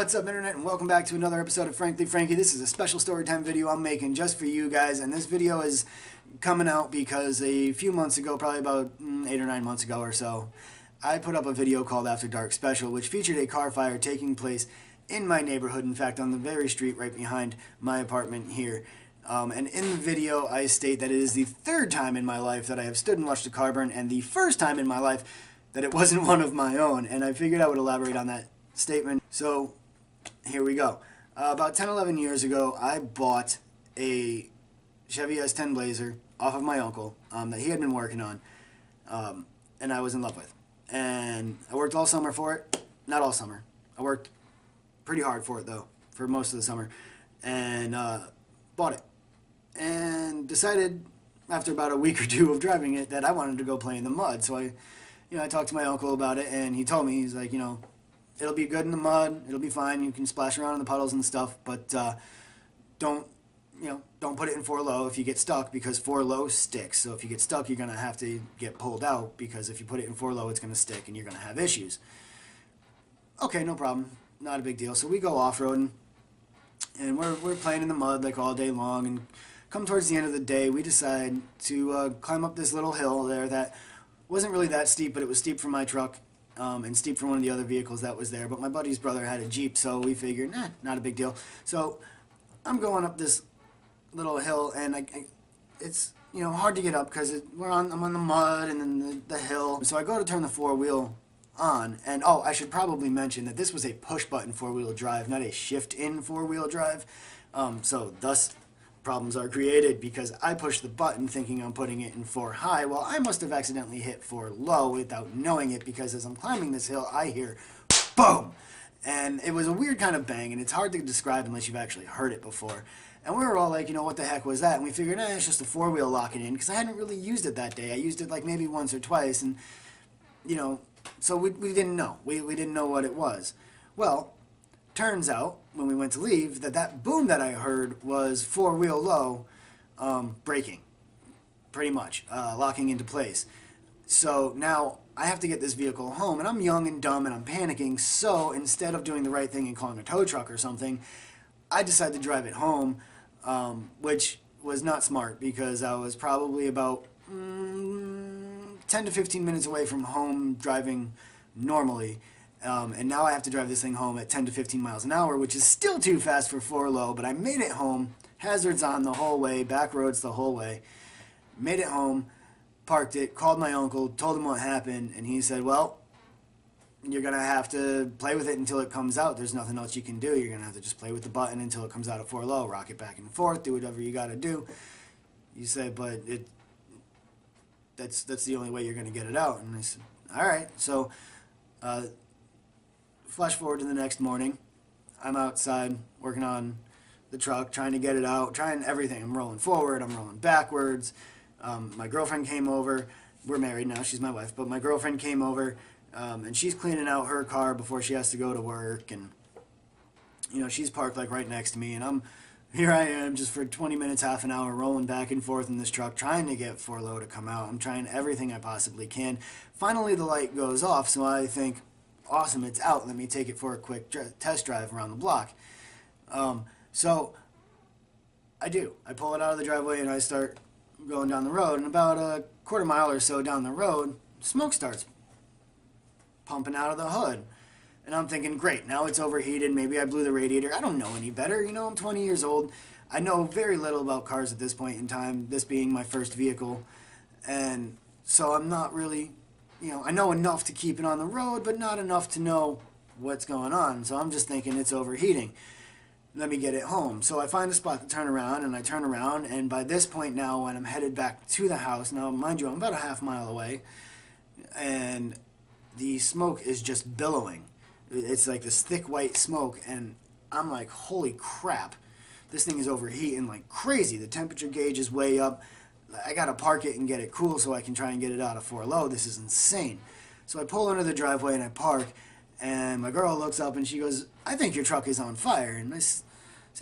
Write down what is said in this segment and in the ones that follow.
What's up, Internet, and welcome back to another episode of Frankly Frankie. This is a special storytime video I'm making just for you guys, and this video is coming out because a few months ago, probably about 8 or 9 months ago or so, I put up a video called After Dark Special, which featured a car fire taking place in my neighborhood, in fact, on the very street right behind my apartment here. And in the video, I state that it is the third time in my life that I have stood and watched a car burn, and the first time in my life that it wasn't one of my own, and I figured I would elaborate on that statement. So here we go. About 10-11 years ago, I bought a Chevy S10 Blazer off of my uncle that he had been working on, and I was in love with. And I worked all summer for it. Not all summer. I worked pretty hard for it, though, for most of the summer, and bought it. And decided, after about a week or two of driving it, that I wanted to go play in the mud. So I talked to my uncle about it, and he told me, he's like, it'll be good in the mud, it'll be fine, you can splash around in the puddles and stuff, but don't put it in 4-low if you get stuck, because 4-low sticks. So if you get stuck, you're going to have to get pulled out, because if you put it in 4-low, it's going to stick and you're going to have issues. Okay, no problem, not a big deal. So we go off-roading, and we're playing in the mud like all day long, and come towards the end of the day, we decide to climb up this little hill there that wasn't really that steep, but it was steep for my truck. And steep for one of the other vehicles that was there. But my buddy's brother had a Jeep, so we figured, not a big deal. So I'm going up this little hill, and it's hard to get up because I'm on the mud and then the hill. So I go to turn the four-wheel on, and I should probably mention that this was a push-button four-wheel drive, not a shift-in four-wheel drive. So thus problems are created, because I pushed the button thinking I'm putting it in 4 high. Well, I must have accidentally hit 4 low without knowing it, because as I'm climbing this hill, I hear boom! And it was a weird kind of bang, and it's hard to describe unless you've actually heard it before. And we were all like, what the heck was that? And we figured, it's just a four-wheel locking in, because I hadn't really used it that day. I used it like maybe once or twice, and, so we didn't know. We didn't know what it was. Well, turns out, when we went to leave, that boom that I heard was 4-wheel low braking, pretty much, locking into place. So now I have to get this vehicle home, and I'm young and dumb, and I'm panicking, so instead of doing the right thing and calling a tow truck or something, I decided to drive it home, which was not smart, because I was probably about 10 to 15 minutes away from home driving normally. And now I have to drive this thing home at 10 to 15 miles an hour, which is still too fast for 4-low, but I made it home, hazards on the whole way, back roads the whole way, made it home, parked it, called my uncle, told him what happened, and he said, well, you're going to have to play with it until it comes out. There's nothing else you can do. You're going to have to just play with the button until it comes out of 4-low, rock it back and forth, do whatever you got to do. You said, but that's the only way you're going to get it out. And I said, all right. So flash forward to the next morning. I'm outside working on the truck, trying to get it out, trying everything. I'm rolling forward, I'm rolling backwards. My girlfriend came over. We're married now, she's my wife, but my girlfriend came over, and she's cleaning out her car before she has to go to work, and she's parked like right next to me, and here I am just for 20 minutes, half an hour, rolling back and forth in this truck, trying to get 4-low to come out. I'm trying everything I possibly can. Finally, the light goes off, so I think, awesome, it's out. Let me take it for a quick test drive around the block. So I do. I pull it out of the driveway and I start going down the road. And about a quarter mile or so down the road, smoke starts pumping out of the hood. And I'm thinking, great, now it's overheated. Maybe I blew the radiator. I don't know any better. I'm 20 years old. I know very little about cars at this point in time, this being my first vehicle. And so I'm not really... I know enough to keep it on the road, but not enough to know what's going on. So I'm just thinking it's overheating. Let me get it home. So I find a spot to turn around, and I turn around, and by this point now, when I'm headed back to the house, now mind you, I'm about a half mile away, and the smoke is just billowing. It's like this thick white smoke, and I'm like, holy crap, this thing is overheating like crazy. The temperature gauge is way up. I gotta park it and get it cool so I can try and get it out of 4-low. This is insane. So I pull into the driveway and I park, and my girl looks up and she goes, I think your truck is on fire. And I said,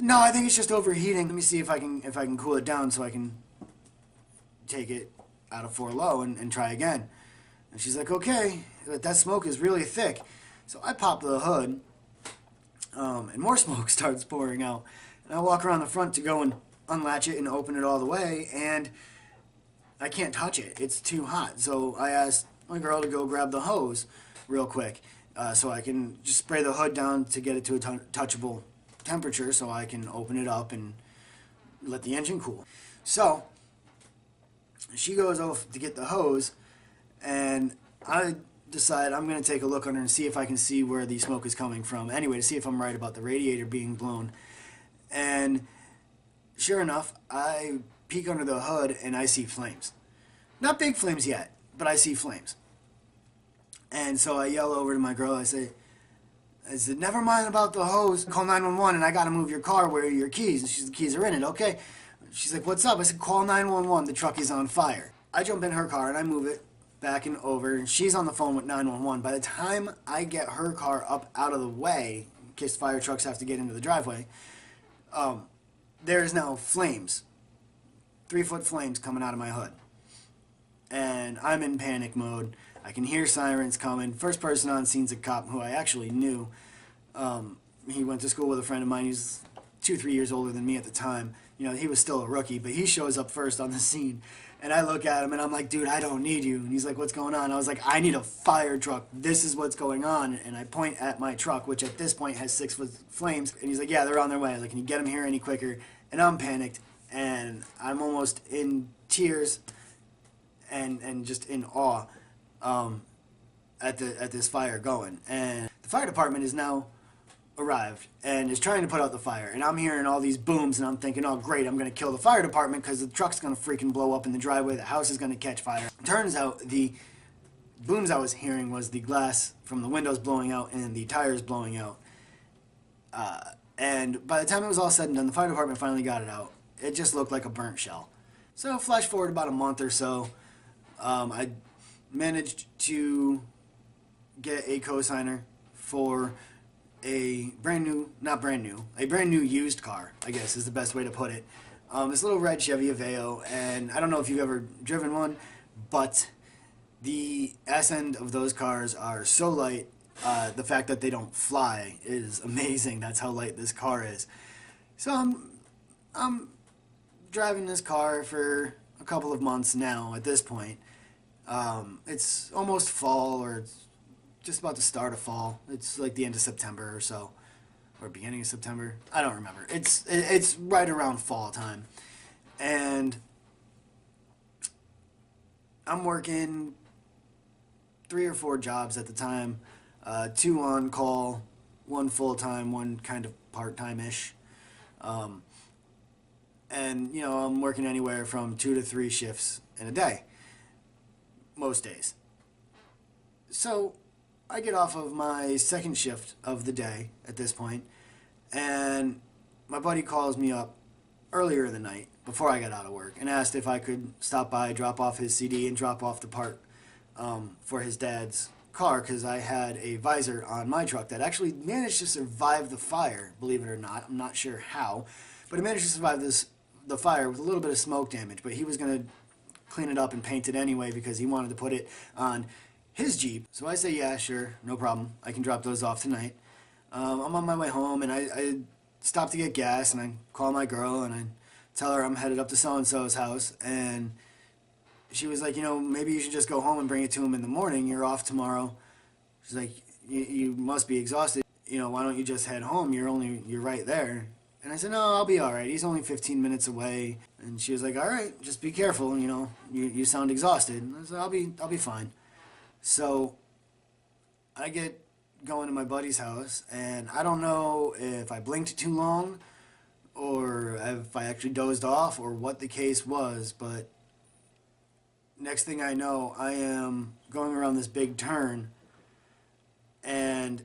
no, I think it's just overheating. Let me see if I can cool it down so I can take it out of 4-low and try again. And she's like, okay, but that smoke is really thick. So I pop the hood, and more smoke starts pouring out. And I walk around the front to go and unlatch it and open it all the way, and I can't touch it. It's too hot. So I asked my girl to go grab the hose real quick, so I can just spray the hood down to get it to a touchable temperature so I can open it up and let the engine cool. So she goes off to get the hose, and I decide I'm going to take a look under and see if I can see where the smoke is coming from. Anyway, to see if I'm right about the radiator being blown. And sure enough, I peek under the hood and I see flames. Not big flames yet, but I see flames. And so I yell over to my girl. I said, never mind about the hose. Call 911 and I got to move your car. Where are your keys? And she's, the keys are in it. Okay. She's like, what's up? I said, call 911. The truck is on fire. I jump in her car and I move it back and over. And she's on the phone with 911. By the time I get her car up out of the way, in case fire trucks have to get into the driveway, there's now flames. 3-foot flames coming out of my hood. And I'm in panic mode. I can hear sirens coming. First person on scene's a cop who I actually knew. He went to school with a friend of mine. He's 2-3 years older than me at the time. You know, he was still a rookie, but he shows up first on the scene. And I look at him and I'm like, dude, I don't need you. And he's like, what's going on? I was like, I need a fire truck. This is what's going on. And I point at my truck, which at this point has 6-foot flames. And he's like, yeah, they're on their way. I was like, can you get them here any quicker? And I'm panicked. And I'm almost in tears and just in awe at this fire going. And the fire department is now arrived and is trying to put out the fire. And I'm hearing all these booms and I'm thinking, oh great, I'm going to kill the fire department because the truck's going to freaking blow up in the driveway. The house is going to catch fire. Turns out the booms I was hearing was the glass from the windows blowing out and the tires blowing out. And by the time it was all said and done, the fire department finally got it out. It just looked like a burnt shell. So flash forward about a month or so, I managed to get a cosigner for a brand new used car, I guess is the best way to put it. This little red Chevy Aveo, and I don't know if you've ever driven one, but the ass end of those cars are so light. The fact that they don't fly is amazing. That's how light this car is. So I'm driving this car for a couple of months now at this point. It's almost fall, or it's just about to start of fall. It's like the end of September or so, or beginning of September. I don't remember. It's right around fall time, and I'm working 3 or 4 jobs at the time, 2 on call, 1 full time, 1 kind of part time ish, and you know I'm working anywhere from 2 to 3 shifts in a day, most days. So I get off of my second shift of the day at this point, and my buddy calls me up earlier in the night before I got out of work and asked if I could stop by, drop off his CD, and drop off the part for his dad's car, because I had a visor on my truck that actually managed to survive the fire, believe it or not. I'm not sure how, but it managed to survive the fire with a little bit of smoke damage, but he was going to clean it up and paint it anyway because he wanted to put it on his Jeep. So I say, yeah, sure, no problem. I can drop those off tonight. I'm on my way home, and I stop to get gas, and I call my girl, and I tell her I'm headed up to so-and-so's house, and she was like, you know, maybe you should just go home and bring it to him in the morning. You're off tomorrow. She's like, you must be exhausted. You know, why don't you just head home? You're right there. And I said, no, I'll be all right. He's only 15 minutes away. And she was like, all right, just be careful. You know, you sound exhausted. And I said, I'll be fine. So I get going to my buddy's house, and I don't know if I blinked too long or if I actually dozed off or what the case was, but next thing I know, I am going around this big turn, and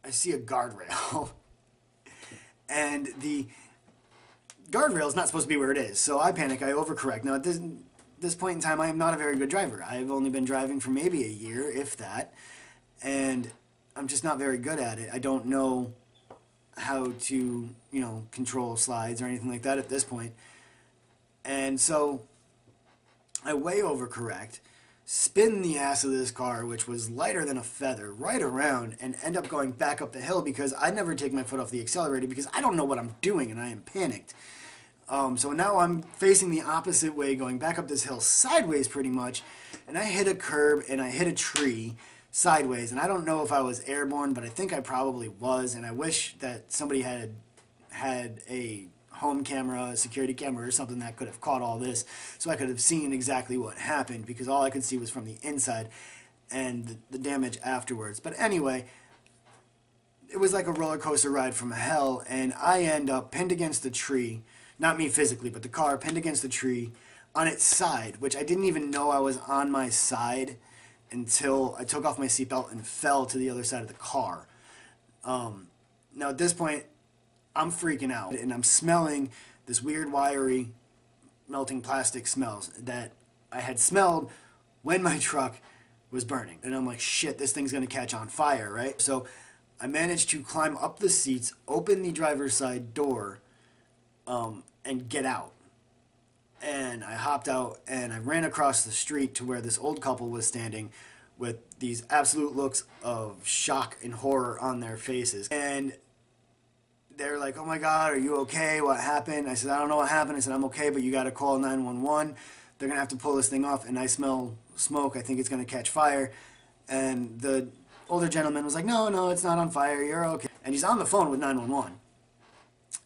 I see a guardrail. And the guardrail is not supposed to be where it is, so I panic, I overcorrect. Now, at this point in time, I am not a very good driver. I've only been driving for maybe a year, if that, and I'm just not very good at it. I don't know how to, you know, control slides or anything like that at this point. And so I way overcorrect, spin the ass of this car, which was lighter than a feather, right around and end up going back up the hill because I never take my foot off the accelerator because I don't know what I'm doing and I am panicked. So now I'm facing the opposite way, going back up this hill sideways pretty much, and I hit a curb and I hit a tree sideways, and I don't know if I was airborne, but I think I probably was, and I wish that somebody had a home camera, a security camera or something that could have caught all this so I could have seen exactly what happened, because all I could see was from the inside and the damage afterwards. But anyway, it was like a roller coaster ride from hell, and I end up pinned against the tree. Not me physically, but the car pinned against the tree on its side, which I didn't even know I was on my side until I took off my seatbelt and fell to the other side of the car. Now at this point, I'm freaking out, and I'm smelling this weird wiry melting plastic smells that I had smelled when my truck was burning. And I'm like, shit, this thing's gonna catch on fire, right? So I managed to climb up the seats, open the driver's side door, and get out. And I hopped out and I ran across the street to where this old couple was standing with these absolute looks of shock and horror on their faces. And they're like, oh my God, are you okay? What happened? I said, I don't know what happened. I said, I'm okay, but you got to call 911. They're going to have to pull this thing off. And I smell smoke. I think it's going to catch fire. And the older gentleman was like, no, it's not on fire. You're okay. And he's on the phone with 911.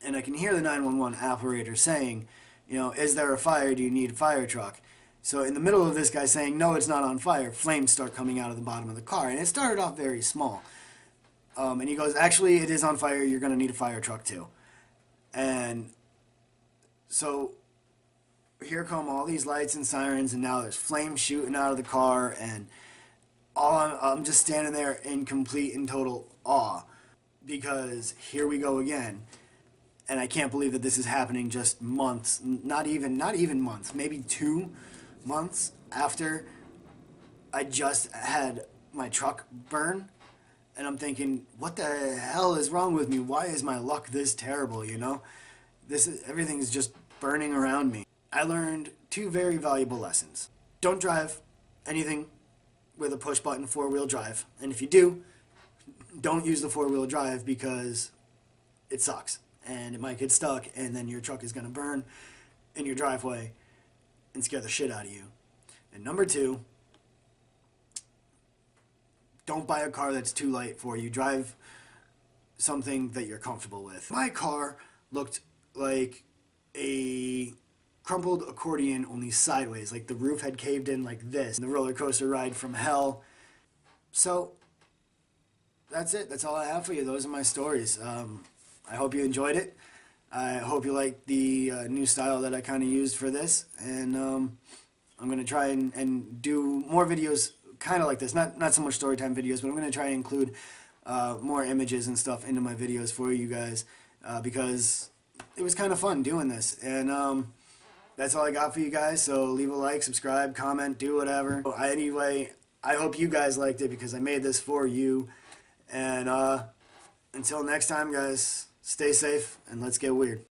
And I can hear the 911 operator saying, you know, is there a fire? Do you need a fire truck? So in the middle of this guy saying, no, it's not on fire, flames start coming out of the bottom of the car. And it started off very small. And he goes, actually, it is on fire. You're going to need a fire truck too. And so here come all these lights and sirens, and now there's flames shooting out of the car. And I'm just standing there in complete and total awe, because here we go again. And I can't believe that this is happening just months, not even months, maybe 2 months after I just had my truck burn. And I'm thinking, what the hell is wrong with me? Why is my luck this terrible, you know? Everything is just burning around me. I learned 2 very valuable lessons. Don't drive anything with a push-button 4-wheel drive. And if you do, don't use the 4-wheel drive, because it sucks. And it might get stuck, and then your truck is going to burn in your driveway and scare the shit out of you. And number 2, don't buy a car that's too light for you. Drive something that you're comfortable with. My car looked like a crumpled accordion, only sideways. Like the roof had caved in like this. The roller coaster ride from hell. So that's it. That's all I have for you. Those are my stories. I hope you enjoyed it. I hope you like the new style that I kind of used for this. And I'm going to try and do more videos kind of like this. Not so much storytime videos, but I'm going to try and include more images and stuff into my videos for you guys, because it was kind of fun doing this. And that's all I got for you guys. So leave a like, subscribe, comment, do whatever. Anyway, I hope you guys liked it, because I made this for you. And until next time, guys, stay safe and let's get weird.